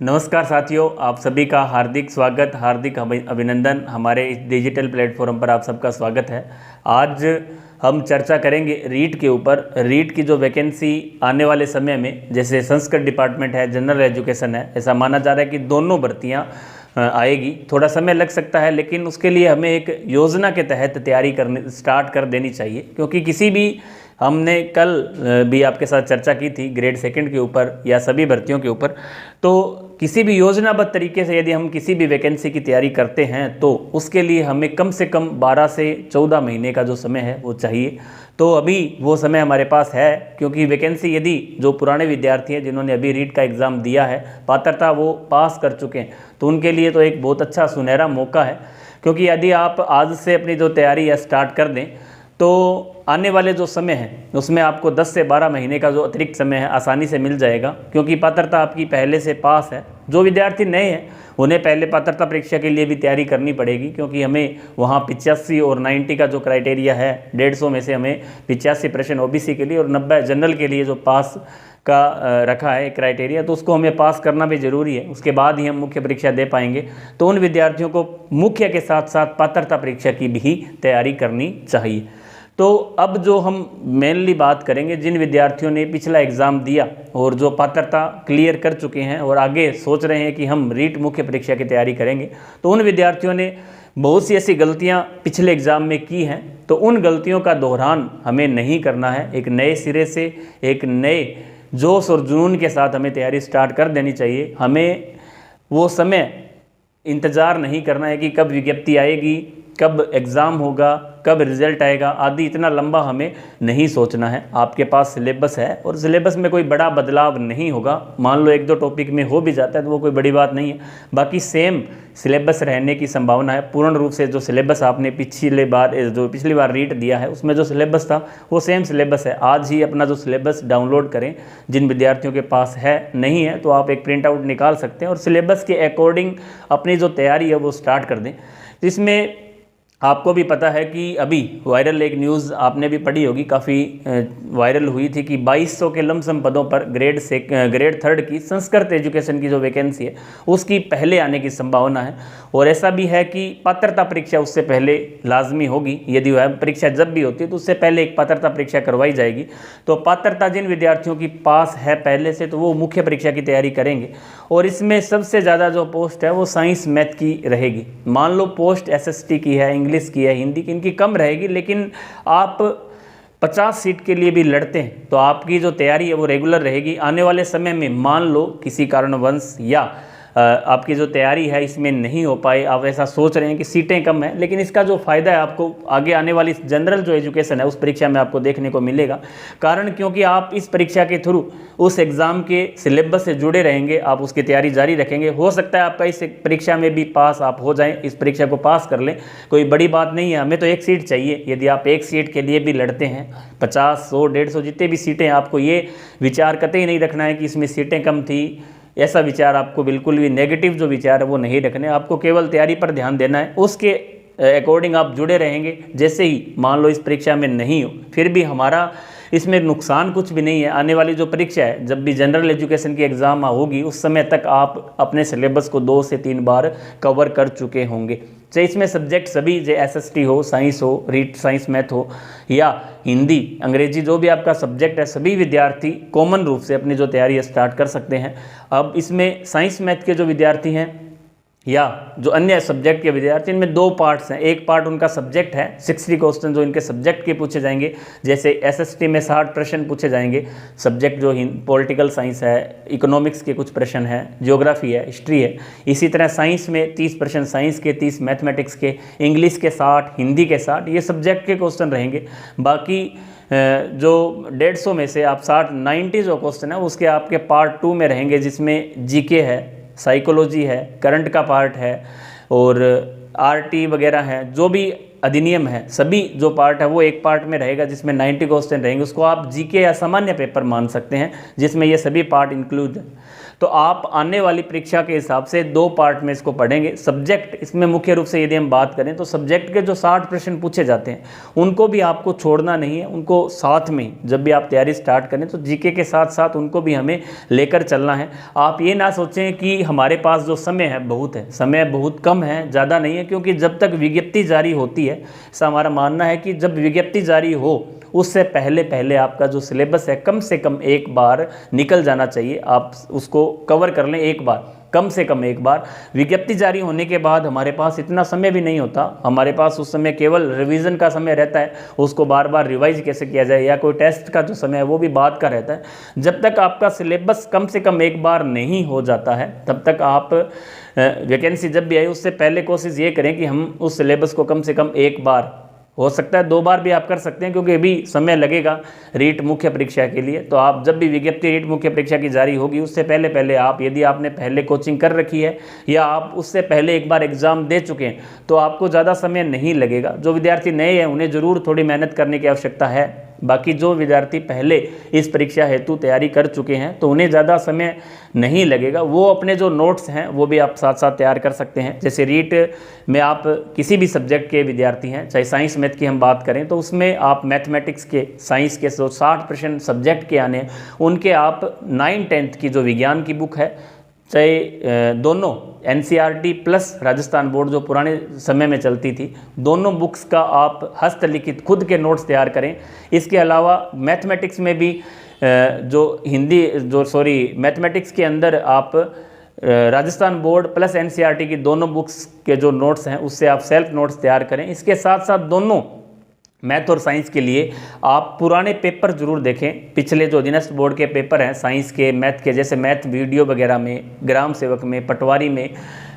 नमस्कार साथियों, आप सभी का हार्दिक स्वागत, हार्दिक अभिनंदन। हमारे इस डिजिटल प्लेटफॉर्म पर आप सबका स्वागत है। आज हम चर्चा करेंगे रीट के ऊपर। रीट की जो वैकेंसी आने वाले समय में, जैसे संस्कृत डिपार्टमेंट है, जनरल एजुकेशन है, ऐसा माना जा रहा है कि दोनों भर्तियां आएगी। थोड़ा समय लग सकता है, लेकिन उसके लिए हमें एक योजना के तहत तैयारी करने स्टार्ट कर देनी चाहिए। क्योंकि किसी भी, हमने कल भी आपके साथ चर्चा की थी ग्रेड सेकंड के ऊपर या सभी भर्तियों के ऊपर, तो किसी भी योजनाबद्ध तरीके से यदि हम किसी भी वैकेंसी की तैयारी करते हैं तो उसके लिए हमें कम से कम 12 से 14 महीने का जो समय है वो चाहिए। तो अभी वो समय हमारे पास है, क्योंकि वैकेंसी यदि जो पुराने विद्यार्थी हैं जिन्होंने अभी रीट का एग्ज़ाम दिया है, पात्रता वो पास कर चुके हैं, तो उनके लिए तो एक बहुत अच्छा सुनहरा मौका है। क्योंकि यदि आप आज से अपनी जो तैयारी है स्टार्ट कर दें तो आने वाले जो समय है उसमें आपको 10 से 12 महीने का जो अतिरिक्त समय है आसानी से मिल जाएगा। क्योंकि पात्रता आपकी पहले से पास है। जो विद्यार्थी नए हैं उन्हें पहले पात्रता परीक्षा के लिए भी तैयारी करनी पड़ेगी, क्योंकि हमें वहाँ 85 और 90 का जो क्राइटेरिया है, 150 में से हमें 85% ओबीसी के लिए और 90 जनरल के लिए जो पास का रखा है क्राइटेरिया, तो उसको हमें पास करना भी ज़रूरी है। उसके बाद ही हम मुख्य परीक्षा दे पाएंगे। तो उन विद्यार्थियों को मुख्य के साथ साथ पात्रता परीक्षा की भी तैयारी करनी चाहिए। तो अब जो हम मेनली बात करेंगे, जिन विद्यार्थियों ने पिछला एग्ज़ाम दिया और जो पात्रता क्लियर कर चुके हैं और आगे सोच रहे हैं कि हम रीट मुख्य परीक्षा की तैयारी करेंगे, तो उन विद्यार्थियों ने बहुत सी ऐसी गलतियां पिछले एग्ज़ाम में की हैं। तो उन गलतियों का दोहरान हमें नहीं करना है। एक नए सिरे से, एक नए जोश और जुनून के साथ हमें तैयारी स्टार्ट कर देनी चाहिए। हमें वो समय इंतज़ार नहीं करना है कि कब विज्ञप्ति आएगी, कब एग्ज़ाम होगा, कब रिजल्ट आएगा आदि। इतना लंबा हमें नहीं सोचना है। आपके पास सिलेबस है और सिलेबस में कोई बड़ा बदलाव नहीं होगा। मान लो 1-2 टॉपिक में हो भी जाता है तो वो कोई बड़ी बात नहीं है। बाकी सेम सिलेबस रहने की संभावना है। पूर्ण रूप से जो सिलेबस आपने पिछली बार रीट दिया है उसमें जो सिलेबस था वो सेम सिलेबस है। आज ही अपना जो सिलेबस डाउनलोड करें। जिन विद्यार्थियों के पास है, नहीं है तो आप एक प्रिंट आउट निकाल सकते हैं और सिलेबस के अकॉर्डिंग अपनी जो तैयारी है वो स्टार्ट कर दें। इसमें आपको भी पता है कि अभी वायरल एक न्यूज़ आपने भी पढ़ी होगी, काफ़ी वायरल हुई थी कि 2200 के लमसम पदों पर ग्रेड थर्ड की संस्कृत एजुकेशन की जो वैकेंसी है उसकी पहले आने की संभावना है। और ऐसा भी है कि पात्रता परीक्षा उससे पहले लाजमी होगी। यदि वह परीक्षा जब भी होती है तो उससे पहले एक पात्रता परीक्षा करवाई जाएगी। तो पात्रता जिन विद्यार्थियों की पास है पहले से, तो वो मुख्य परीक्षा की तैयारी करेंगे। और इसमें सबसे ज़्यादा जो पोस्ट है वो साइंस मैथ की रहेगी। मान लो पोस्ट एसएसटी की है, इंग्लिश की है, हिंदी की, इनकी कम रहेगी, लेकिन आप 50 सीट के लिए भी लड़ते हैं तो आपकी जो तैयारी है वो रेगुलर रहेगी। आने वाले समय में मान लो किसी कारणवश या आपकी जो तैयारी है इसमें नहीं हो पाए, आप ऐसा सोच रहे हैं कि सीटें कम हैं, लेकिन इसका जो फ़ायदा है आपको आगे आने वाली जनरल जो एजुकेशन है उस परीक्षा में आपको देखने को मिलेगा। कारण क्योंकि आप इस परीक्षा के थ्रू उस एग्ज़ाम के सिलेबस से जुड़े रहेंगे, आप उसकी तैयारी जारी रखेंगे। हो सकता है आपका इस परीक्षा में भी पास आप हो जाएं, इस परीक्षा को पास कर लें, कोई बड़ी बात नहीं है। हमें तो एक सीट चाहिए। यदि आप एक सीट के लिए भी लड़ते हैं, 50, 100, 150 जितने भी सीटें, आपको ये विचार कतई नहीं रखना है कि इसमें सीटें कम थी। ऐसा विचार आपको बिल्कुल भी, नेगेटिव जो विचार है वो नहीं रखने। आपको केवल तैयारी पर ध्यान देना है। उसके अकॉर्डिंग आप जुड़े रहेंगे। जैसे ही मान लो इस परीक्षा में नहीं हो, फिर भी हमारा इसमें नुकसान कुछ भी नहीं है। आने वाली जो परीक्षा है, जब भी जनरल एजुकेशन की एग्ज़ाम होगी, उस समय तक आप अपने सिलेबस को 2 से 3 बार कवर कर चुके होंगे। चाहे इसमें सब्जेक्ट सभी, जो एसएसटी हो, साइंस हो, रीट साइंस मैथ हो या हिंदी अंग्रेजी, जो भी आपका सब्जेक्ट है, सभी विद्यार्थी कॉमन रूप से अपनी जो तैयारी स्टार्ट कर सकते हैं। अब इसमें साइंस मैथ के जो विद्यार्थी हैं या जो अन्य सब्जेक्ट के विद्यार्थी, इनमें 2 पार्ट्स हैं। एक पार्ट उनका सब्जेक्ट है, 60 क्वेश्चन जो इनके सब्जेक्ट के पूछे जाएंगे। जैसे एसएसटी में 60 प्रश्न पूछे जाएंगे। सब्जेक्ट जो पॉलिटिकल साइंस है, इकोनॉमिक्स के कुछ प्रश्न हैं, ज्योग्राफी है, हिस्ट्री है। इसी तरह साइंस में 30 प्रश्न साइंस के, 30 मैथमेटिक्स के, इंग्लिश के 60, हिंदी के 60, ये सब्जेक्ट के क्वेश्चन रहेंगे। बाकी जो 150 में से आप 90 जो क्वेश्चन है उसके आपके पार्ट 2 में रहेंगे, जिसमें जीके है, साइकोलॉजी है, करंट का पार्ट है और आरटी वगैरह है। जो भी अधिनियम है, सभी जो पार्ट है वो एक पार्ट में रहेगा, जिसमें 90 क्वेश्चन रहेंगे। उसको आप जीके या सामान्य पेपर मान सकते हैं, जिसमें ये सभी पार्ट इंक्लूड है। तो आप आने वाली परीक्षा के हिसाब से 2 पार्ट में इसको पढ़ेंगे। सब्जेक्ट इसमें मुख्य रूप से यदि हम बात करें तो सब्जेक्ट के जो 60 प्रश्न पूछे जाते हैं उनको भी आपको छोड़ना नहीं है, उनको साथ में जब भी आप तैयारी स्टार्ट करें तो जीके के साथ साथ उनको भी हमें लेकर चलना है। आप ये ना सोचें कि हमारे पास जो समय है बहुत है, समय बहुत कम है, ज़्यादा नहीं है, क्योंकि जब तक विज्ञप्ति जारी होती है, ऐसा हमारा मानना है कि जब विज्ञप्ति जारी हो उससे पहले पहले आपका जो सिलेबस है कम से कम एक बार निकल जाना चाहिए। आप उसको कवर कर लें एक बार, कम से कम एक बार। विज्ञप्ति जारी होने के बाद हमारे पास इतना समय भी नहीं होता, हमारे पास उस समय केवल रिवीजन का समय रहता है, उसको बार बार रिवाइज कैसे किया जाए, या कोई टेस्ट का जो समय है वो भी बाद का रहता है। जब तक आपका सिलेबस कम से कम एक बार नहीं हो जाता है तब तक आप वैकेंसी जब भी आई उससे पहले कोशिश ये करें कि हम उस सिलेबस को कम से कम एक बार, हो सकता है 2 बार भी आप कर सकते हैं, क्योंकि अभी समय लगेगा रीट मुख्य परीक्षा के लिए। तो आप जब भी विज्ञप्ति रीट मुख्य परीक्षा की जारी होगी उससे पहले पहले आप, यदि आपने पहले कोचिंग कर रखी है या आप उससे पहले एक बार एग्ज़ाम दे चुके हैं तो आपको ज़्यादा समय नहीं लगेगा। जो विद्यार्थी नए हैं उन्हें ज़रूर थोड़ी मेहनत करने की आवश्यकता है, बाकी जो विद्यार्थी पहले इस परीक्षा हेतु तैयारी कर चुके हैं तो उन्हें ज़्यादा समय नहीं लगेगा। वो अपने जो नोट्स हैं वो भी आप साथ साथ तैयार कर सकते हैं। जैसे रीट में आप किसी भी सब्जेक्ट के विद्यार्थी हैं, चाहे साइंस मैथ की हम बात करें तो उसमें आप मैथमेटिक्स के, साइंस के जो 60% सब्जेक्ट के आने उनके आप 9th-10th की जो विज्ञान की बुक है, चाहे दोनों NCERT प्लस राजस्थान बोर्ड जो पुराने समय में चलती थी, दोनों बुक्स का आप हस्तलिखित खुद के नोट्स तैयार करें। इसके अलावा मैथमेटिक्स में भी मैथमेटिक्स के अंदर आप राजस्थान बोर्ड प्लस NCERT की दोनों बुक्स के जो नोट्स हैं उससे आप सेल्फ नोट्स तैयार करें। इसके साथ साथ दोनों मैथ और साइंस के लिए आप पुराने पेपर जरूर देखें। पिछले जो अधीनस्थ बोर्ड के पेपर हैं साइंस के, मैथ के, जैसे मैथ वीडियो वगैरह में, ग्राम सेवक में, पटवारी में,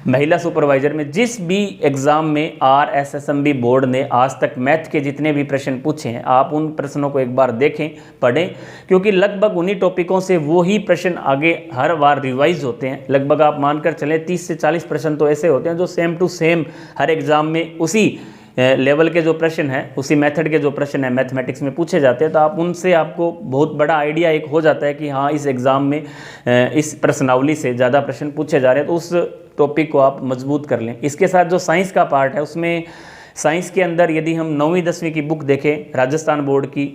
महिला सुपरवाइजर में, जिस भी एग्ज़ाम में RSSMB बोर्ड ने आज तक मैथ के जितने भी प्रश्न पूछे हैं आप उन प्रश्नों को एक बार देखें, पढ़ें, क्योंकि लगभग उन्हीं टॉपिकों से वो ही प्रश्न आगे हर बार रिवाइज होते हैं। लगभग आप मानकर चलें 30 से 40 प्रश्न तो ऐसे होते हैं जो सेम टू सेम हर एग्ज़ाम में उसी लेवल के जो प्रश्न हैं, उसी मेथड के जो प्रश्न हैं मैथमेटिक्स में पूछे जाते हैं। तो आप उनसे आपको बहुत बड़ा आइडिया एक हो जाता है कि हाँ इस एग्ज़ाम में इस प्रश्नावली से ज़्यादा प्रश्न पूछे जा रहे हैं, तो उस टॉपिक को आप मजबूत कर लें। इसके साथ जो साइंस का पार्ट है उसमें साइंस के अंदर यदि हम 9वीं 10वीं की बुक देखें राजस्थान बोर्ड की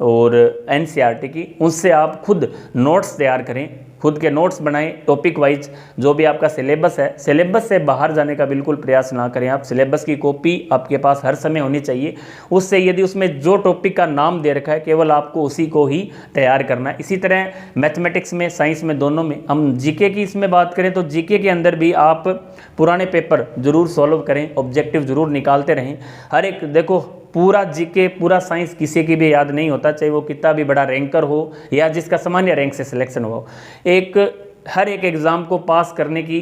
और NCERT की, उससे आप खुद नोट्स तैयार करें, खुद के नोट्स बनाएं टॉपिक वाइज। जो भी आपका सिलेबस है, सिलेबस से बाहर जाने का बिल्कुल प्रयास ना करें आप। सिलेबस की कॉपी आपके पास हर समय होनी चाहिए, उससे यदि उसमें जो टॉपिक का नाम दे रखा है केवल आपको उसी को ही तैयार करना है। इसी तरह मैथमेटिक्स में, साइंस में, दोनों में। हम जीके की इसमें बात करें तो जीके के अंदर भी आप पुराने पेपर जरूर सॉल्व करें, ऑब्जेक्टिव जरूर निकालते रहें। हर एक देखो पूरा जीके, पूरा साइंस किसी की भी याद नहीं होता, चाहे वो कितना भी बड़ा रैंकर हो या जिसका सामान्य रैंक से सिलेक्शन हो। हर एक एग्ज़ाम को पास करने की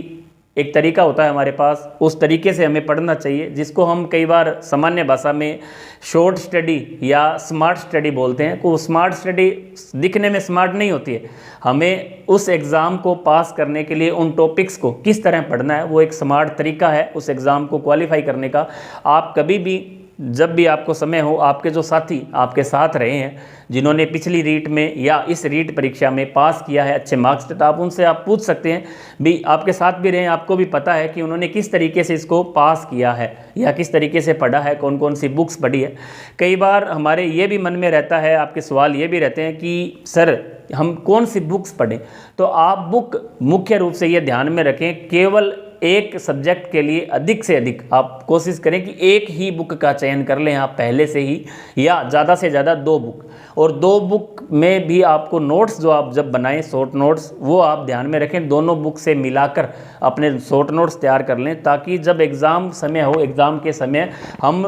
एक तरीका होता है हमारे पास, उस तरीके से हमें पढ़ना चाहिए, जिसको हम कई बार सामान्य भाषा में शॉर्ट स्टडी या स्मार्ट स्टडी बोलते हैं। को स्मार्ट स्टडी दिखने में स्मार्ट नहीं होती है, हमें उस एग्ज़ाम को पास करने के लिए उन टॉपिक्स को किस तरह पढ़ना है वो एक स्मार्ट तरीका है उस एग्ज़ाम को क्वालिफाई करने का। आप कभी भी जब भी आपको समय हो, आपके जो साथी आपके साथ रहे हैं जिन्होंने पिछली रीट में या इस रीट परीक्षा में पास किया है अच्छे मार्क्स से, तो आप उनसे आप पूछ सकते हैं भी, आपके साथ भी रहे, आपको भी पता है कि उन्होंने किस तरीके से इसको पास किया है या किस तरीके से पढ़ा है, कौन कौन सी बुक्स पढ़ी है। कई बार हमारे ये भी मन में रहता है, आपके सवाल ये भी रहते हैं कि सर हम कौन सी बुक्स पढ़ें। तो आप बुक मुख्य रूप से ये ध्यान में रखें, केवल एक सब्जेक्ट के लिए अधिक से अधिक आप कोशिश करें कि एक ही बुक का चयन कर लें आप पहले से ही, या ज़्यादा से ज़्यादा 2 बुक। और 2 बुक में भी आपको नोट्स जो आप जब बनाएं, शॉर्ट नोट्स, वो आप ध्यान में रखें, दोनों बुक से मिलाकर अपने शॉर्ट नोट्स तैयार कर लें, ताकि जब एग्ज़ाम समय हो, एग्ज़ाम के समय हम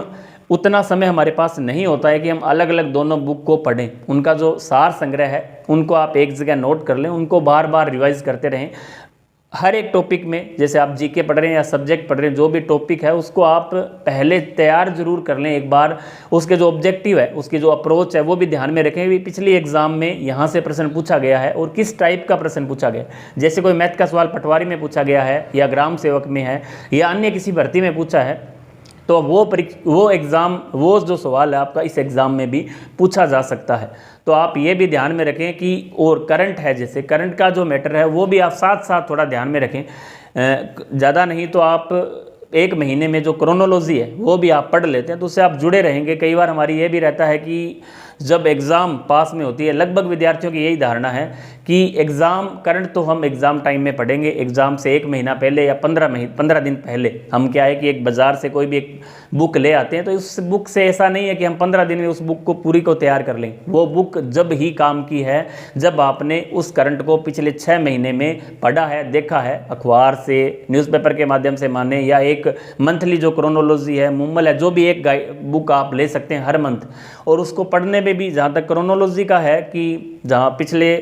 उतना समय हमारे पास नहीं होता है कि हम अलग अलग दोनों बुक को पढ़ें। उनका जो सार संग्रह है उनको आप एक जगह नोट कर लें, उनको बार बार रिवाइज करते रहें। हर एक टॉपिक में, जैसे आप जीके पढ़ रहे हैं या सब्जेक्ट पढ़ रहे हैं, जो भी टॉपिक है उसको आप पहले तैयार जरूर कर लें एक बार। उसके जो ऑब्जेक्टिव है, उसकी जो अप्रोच है वो भी ध्यान में रखें कि पिछली एग्जाम में यहाँ से प्रश्न पूछा गया है और किस टाइप का प्रश्न पूछा गया है। जैसे कोई मैथ का सवाल पटवारी में पूछा गया है या ग्राम सेवक में है या अन्य किसी भर्ती में पूछा है, तो वो एग्ज़ाम, वो जो सवाल है आपका इस एग्ज़ाम में भी पूछा जा सकता है। तो आप ये भी ध्यान में रखें कि और करंट है, जैसे करंट का जो मैटर है वो भी आप साथ साथ थोड़ा ध्यान में रखें। ज़्यादा नहीं तो आप एक महीने में जो क्रोनोलॉजी है वो भी आप पढ़ लेते हैं तो उससे आप जुड़े रहेंगे। कई बार हमारी ये भी रहता है कि जब एग्ज़ाम पास में होती है, लगभग विद्यार्थियों की यही धारणा है कि एग्ज़ाम करंट तो हम एग्ज़ाम टाइम में पढ़ेंगे, एग्ज़ाम से एक महीना पहले या 15 दिन पहले हम क्या है कि एक बाज़ार से कोई भी एक बुक ले आते हैं, तो उस बुक से ऐसा नहीं है कि हम 15 दिन में उस बुक को पूरी को तैयार कर लें। वो बुक जब ही काम की है जब आपने उस करंट को पिछले 6 महीने में पढ़ा है, देखा है, अखबार से, न्यूज़पेपर के माध्यम से माने, या एक मंथली जो क्रोनोलॉजी है, मुम्मल है, जो भी एक बुक आप ले सकते हैं हर मंथ, और उसको पढ़ने में भी जहाँ तक क्रोनोलॉजी का है कि जहाँ पिछले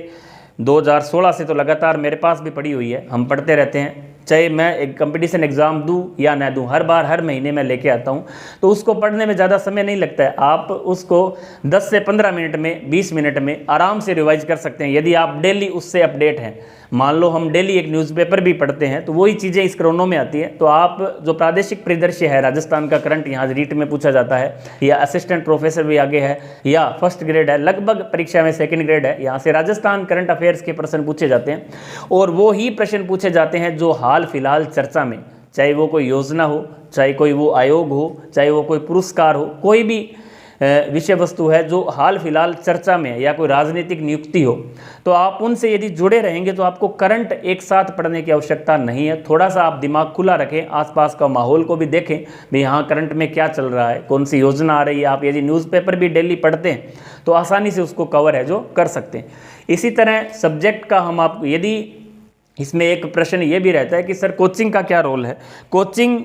2016 से तो लगातार मेरे पास भी पड़ी हुई है, हम पढ़ते रहते हैं, चाहे मैं एक कंपटीशन एग्ज़ाम दूं या ना दूं, हर बार हर महीने में लेके आता हूं, तो उसको पढ़ने में ज़्यादा समय नहीं लगता है। आप उसको 10 से 15 मिनट में, 20 मिनट में आराम से रिवाइज कर सकते हैं यदि आप डेली उससे अपडेट हैं। मान लो हम डेली एक न्यूज़पेपर भी पढ़ते हैं तो वही चीज़ें इस क्रोनो में आती हैं। तो आप जो प्रादेशिक परिदृश्य है, राजस्थान का करंट यहाँ रीट में पूछा जाता है, या असिस्टेंट प्रोफेसर भी आगे है, या फर्स्ट ग्रेड है, लगभग परीक्षा में सेकंड ग्रेड है, यहाँ से राजस्थान करंट अफेयर्स के प्रश्न पूछे जाते हैं। और वो ही प्रश्न पूछे जाते हैं जो हाल फिलहाल चर्चा में, चाहे वो कोई योजना हो, चाहे कोई वो आयोग हो, चाहे वो कोई पुरस्कार हो, कोई भी विषय वस्तु है जो हाल फिलहाल चर्चा में है, या कोई राजनीतिक नियुक्ति हो, तो आप उनसे यदि जुड़े रहेंगे तो आपको करंट एक साथ पढ़ने की आवश्यकता नहीं है। थोड़ा सा आप दिमाग खुला रखें, आसपास का माहौल को भी देखें, भाई यहाँ करंट में क्या चल रहा है, कौन सी योजना आ रही है। आप यदि न्यूज़पेपर भी डेली पढ़ते हैं तो आसानी से उसको कवर है जो कर सकते हैं। इसी तरह सब्जेक्ट का हम आपको, यदि इसमें एक प्रश्न ये भी रहता है कि सर कोचिंग का क्या रोल है, कोचिंग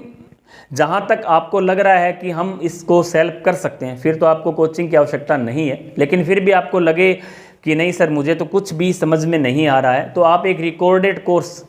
जहाँ तक आपको लग रहा है कि हम इसको सेल्फ कर सकते हैं फिर तो आपको कोचिंग की आवश्यकता नहीं है। लेकिन फिर भी आपको लगे कि नहीं सर मुझे तो कुछ भी समझ में नहीं आ रहा है, तो आप एक रिकॉर्डेड कोर्स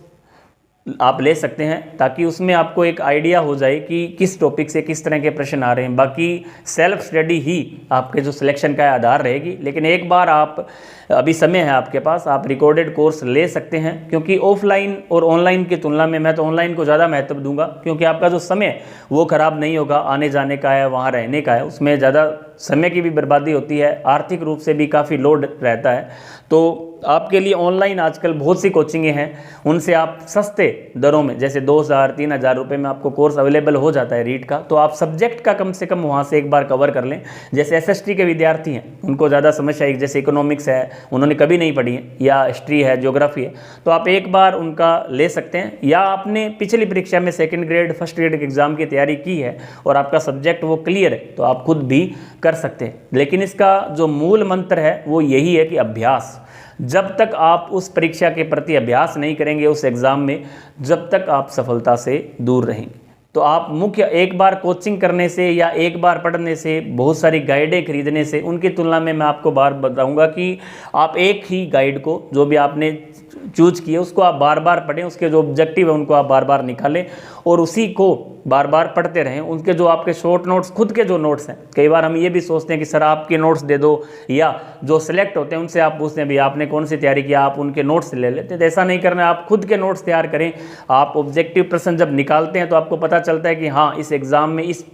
आप ले सकते हैं, ताकि उसमें आपको एक आइडिया हो जाए कि किस टॉपिक से किस तरह के प्रश्न आ रहे हैं। बाकी सेल्फ स्टडी ही आपके जो सिलेक्शन का आधार रहेगी। लेकिन एक बार आप, अभी समय है आपके पास, आप रिकॉर्डेड कोर्स ले सकते हैं, क्योंकि ऑफलाइन और ऑनलाइन की तुलना में मैं तो ऑनलाइन को ज़्यादा महत्व दूंगा, क्योंकि आपका जो समय वो खराब नहीं होगा, आने जाने का है, वहाँ रहने का है, उसमें ज़्यादा समय की भी बर्बादी होती है, आर्थिक रूप से भी काफ़ी लोड रहता है। तो आपके लिए ऑनलाइन आजकल बहुत सी कोचिंगें हैं, उनसे आप सस्ते दरों में, जैसे 2000-3000 रुपये में आपको कोर्स अवेलेबल हो जाता है रीट का। तो आप सब्जेक्ट का कम से कम वहाँ से एक बार कवर कर लें। जैसे एसएसटी के विद्यार्थी हैं, उनको ज़्यादा समस्या है, जैसे इकोनॉमिक्स है, उन्होंने कभी नहीं पढ़ी है, या हिस्ट्री है, ज्योग्राफी है, तो आप एक बार उनका ले सकते हैं। या आपने पिछली परीक्षा में सेकेंड ग्रेड, फर्स्ट ग्रेड के एग्ज़ाम की तैयारी की है और आपका सब्जेक्ट वो क्लियर है, तो आप खुद भी कर सकते हैं। लेकिन इसका जो मूल मंत्र है वो यही है कि अभ्यास। जब तक आप उस परीक्षा के प्रति अभ्यास नहीं करेंगे उस एग्ज़ाम में, जब तक आप सफलता से दूर रहेंगे। तो आप मुख्य एक बार कोचिंग करने से या एक बार पढ़ने से, बहुत सारी गाइडें खरीदने से, उनकी तुलना में मैं आपको बार बताऊंगा कि आप एक ही गाइड को, जो भी आपने चूज किए, उसको आप बार बार पढ़ें, उसके जो ऑब्जेक्टिव है उनको आप बार बार निकालें और उसी को बार बार पढ़ते रहें। उनके जो आपके शॉर्ट नोट्स, खुद के जो नोट्स हैं, कई बार हम ये भी सोचते हैं कि सर आपके नोट्स दे दो, या जो सिलेक्ट होते हैं उनसे आप पूछते हैं भाई आपने कौन सी तैयारी किया, आप उनके नोट्स ले लेते हैं। तो ऐसा नहीं करना, आप खुद के नोट्स तैयार करें। आप ऑब्जेक्टिव प्रश्न जब निकालते हैं तो आपको पता चलता है कि हाँ इस एग्ज़ाम में इस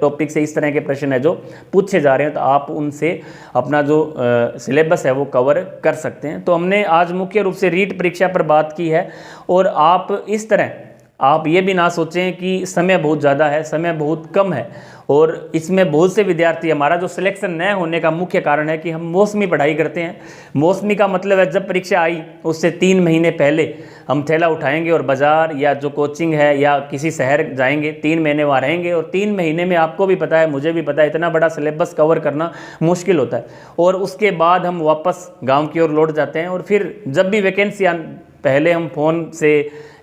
टॉपिक से इस तरह के प्रश्न है जो पूछे जा रहे हैं, तो आप उनसे अपना जो सिलेबस है वो कवर कर सकते हैं। तो हमने आज मुख्य रूप से रीट परीक्षा पर बात की है। और आप इस तरह, आप ये भी ना सोचें कि समय बहुत ज़्यादा है, समय बहुत कम है, और इसमें बहुत से विद्यार्थी, हमारा जो सिलेक्शन न होने का मुख्य कारण है कि हम मौसमी पढ़ाई करते हैं। मौसमी का मतलब है जब परीक्षा आई उससे 3 महीने पहले हम थैला उठाएंगे और बाज़ार या जो कोचिंग है या किसी शहर जाएंगे, 3 महीने वहाँ रहेंगे, और 3 महीने में आपको भी पता है, मुझे भी पता है, इतना बड़ा सिलेबस कवर करना मुश्किल होता है। और उसके बाद हम वापस गाँव की ओर लौट जाते हैं, और फिर जब भी वैकेंसी पहले हम फ़ोन से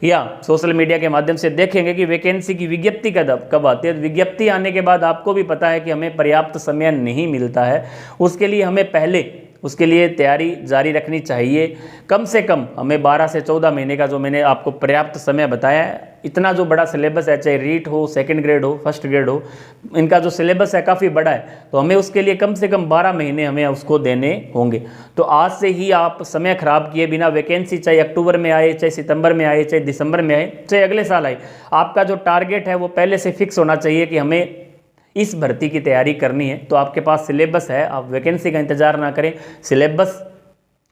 या सोशल मीडिया के माध्यम से देखेंगे कि वैकेंसी की विज्ञप्ति कब आती है। विज्ञप्ति आने के बाद आपको भी पता है कि हमें पर्याप्त समय नहीं मिलता है, उसके लिए हमें पहले उसके लिए तैयारी जारी रखनी चाहिए। कम से कम हमें 12 से 14 महीने का जो मैंने आपको पर्याप्त समय बताया है, इतना जो बड़ा सिलेबस है, चाहे रीट हो, सेकंड ग्रेड हो, फर्स्ट ग्रेड हो, इनका जो सिलेबस है काफ़ी बड़ा है, तो हमें उसके लिए कम से कम 12 महीने हमें उसको देने होंगे। तो आज से ही आप समय खराब किए बिना वैकेंसी चाहे अक्टूबर में आए, चाहे सितंबर में आए, चाहे दिसंबर में आए, चाहे अगले साल आए, आपका जो टारगेट है वो पहले से फिक्स होना चाहिए कि हमें इस भर्ती की तैयारी करनी है। तो आपके पास सिलेबस है, आप वैकेंसी का इंतजार ना करें, सिलेबस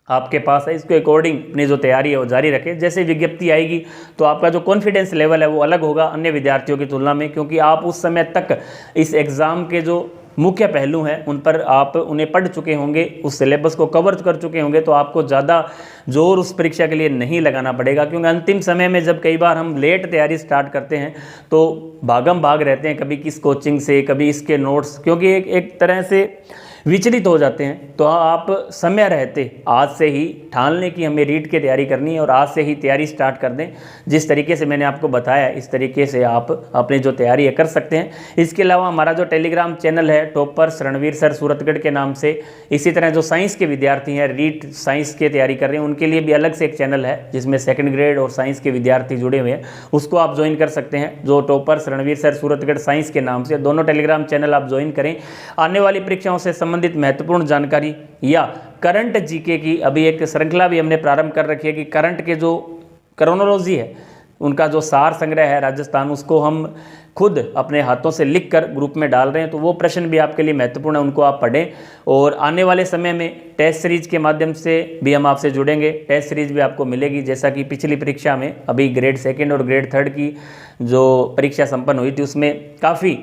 आपके पास है, इसके अकॉर्डिंग अपनी जो तैयारी है वो जारी रखें। जैसे विज्ञप्ति आएगी तो आपका जो कॉन्फिडेंस लेवल है वो अलग होगा अन्य विद्यार्थियों की तुलना में, क्योंकि आप उस समय तक इस एग्ज़ाम के जो मुख्य पहलू हैं उन पर आप उन्हें पढ़ चुके होंगे, उस सिलेबस को कवर कर चुके होंगे, तो आपको ज़्यादा जोर उस परीक्षा के लिए नहीं लगाना पड़ेगा। क्योंकि अंतिम समय में जब कई बार हम लेट तैयारी स्टार्ट करते हैं तो भागम भाग रहते हैं, कभी किस कोचिंग से, कभी इसके नोट्स, क्योंकि एक तरह से विचलित हो जाते हैं। तो आप समय रहते आज से ही ठान लें कि हमें रीट की तैयारी करनी है और आज से ही तैयारी स्टार्ट कर दें। जिस तरीके से मैंने आपको बताया इस तरीके से आप अपनी जो तैयारी है कर सकते हैं। इसके अलावा हमारा जो टेलीग्राम चैनल है टॉपर्स रणवीर सर सूरतगढ़ के नाम से, इसी तरह जो साइंस के विद्यार्थी हैं, रीट साइंस की तैयारी कर रहे हैं, उनके लिए भी अलग से एक चैनल है जिसमें सेकंड ग्रेड और साइंस के विद्यार्थी जुड़े हुए हैं, उसको आप ज्वाइन कर सकते हैं, जो toppers Ranveer sir Suratgarh science के नाम से। दोनों टेलीग्राम चैनल आप ज्वाइन करें। आने वाली परीक्षाओं से संबंधित महत्वपूर्ण जानकारी या करंट जीके की अभी एक श्रृंखला भी हमने प्रारंभ कर रखी है कि करंट के जो क्रोनोलॉजी है उनका जो सार संग्रह है राजस्थान, उसको हम खुद अपने हाथों से लिखकर ग्रुप में डाल रहे हैं। तो वो प्रश्न भी आपके लिए महत्वपूर्ण है, उनको आप पढ़ें। और आने वाले समय में टेस्ट सीरीज के माध्यम से भी हम आपसे जुड़ेंगे, टेस्ट सीरीज भी आपको मिलेगी। जैसा कि पिछली परीक्षा में अभी ग्रेड सेकेंड और ग्रेड थर्ड की जो परीक्षा संपन्न हुई थी उसमें काफ़ी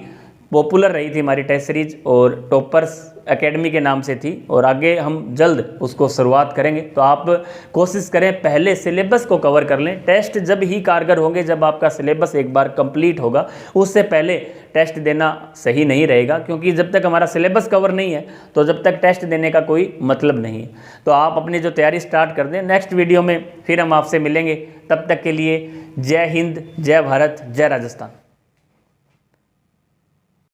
पॉपुलर रही थी हमारी टेस्ट सीरीज और टॉपर्स एकेडमी के नाम से थी, और आगे हम जल्द उसको शुरुआत करेंगे। तो आप कोशिश करें पहले सिलेबस को कवर कर लें। टेस्ट जब ही कारगर होंगे जब आपका सिलेबस एक बार कंप्लीट होगा, उससे पहले टेस्ट देना सही नहीं रहेगा, क्योंकि जब तक हमारा सिलेबस कवर नहीं है तो जब तक टेस्ट देने का कोई मतलब नहीं है। तो आप अपनी जो तैयारी स्टार्ट कर दें। नेक्स्ट वीडियो में फिर हम आपसे मिलेंगे, तब तक के लिए जय हिंद, जय भारत, जय राजस्थान।